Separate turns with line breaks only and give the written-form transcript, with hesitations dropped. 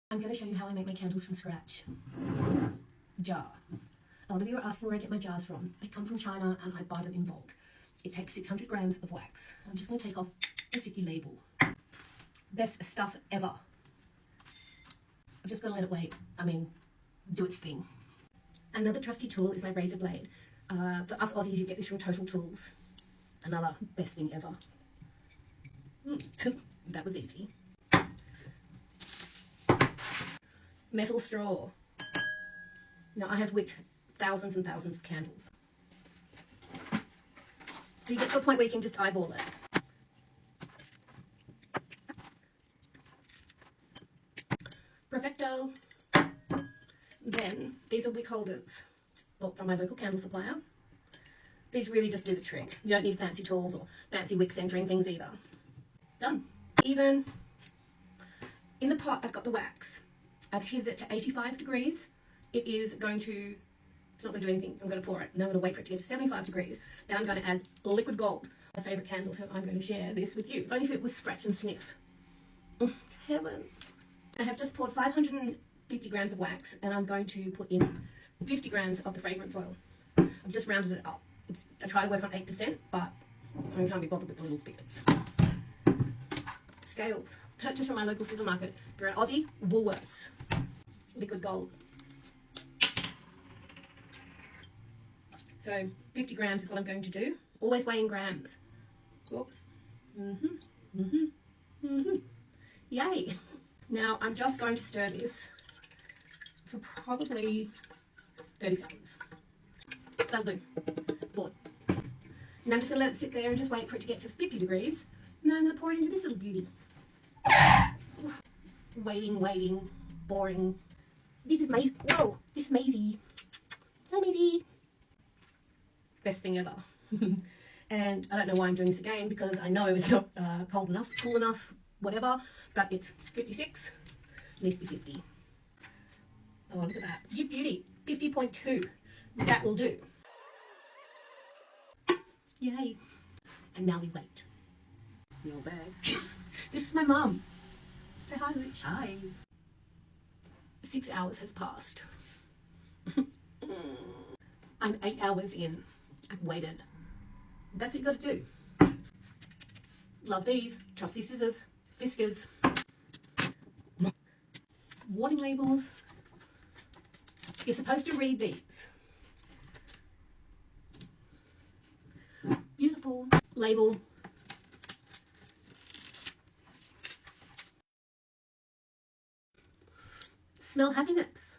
I'm going to show you how I make my candles from scratch. Jar. A lot of you are asking where I get my jars from. They come from China and I buy them in bulk. It takes 600 grams of wax. I'm just going to take off the sticky label. Best stuff ever. I'm just going to let it do its thing. Another trusty tool is my razor blade. For us Aussies, you get this from Total Tools. Another best thing ever. That was easy. Metal straw. Now I have wicked thousands and thousands of candles. So you get to a point where you can just eyeball it. Perfecto. Then these are wick holders bought from my local candle supplier. These really just do the trick. You don't need fancy tools or fancy wick centering things either. Done. Even in the pot I've got the wax. I've heated it to 85 degrees. It's not going to do anything. I'm going to pour it. Now I'm going to wait for it to get to 75 degrees. Then I'm going to add liquid gold, my favourite candle, so I'm going to share this with you. Only if it was scratch and sniff. Heaven. I have just poured 550 grams of wax and I'm going to put in 50 grams of the fragrance oil. I've just rounded it up. I try to work on 8%, but I can't be bothered with the little figures. Scales. Purchased from my local supermarket. If you're an Aussie, Woolworths. Liquid gold. So 50 grams is what I'm going to do. Always weigh in grams. Oops. Yay. Now I'm just going to stir this for probably 30 seconds. That'll do. Board. And I'm just going to let it sit there and just wait for it to get to 50 degrees. And then I'm going to pour it into this little beauty. Waiting, boring. This is Maisie. No, this is Maisie. Hi, Maisie. Best thing ever. And I don't know why I'm doing this again, because I know it's not cold enough, cool enough, whatever, but it's 56, needs to be 50. Oh, look at that. You beauty. 50.2. That will do. Yay. And now we wait. No bag. This is my mum. Say hi, Rich. Hi. 6 hours has passed. I'm 8 hours in. I've waited. That's what you got to do. Love these. Trusty scissors. Fiskars. Warning labels. You're supposed to read these. Beautiful label. Smell happiness.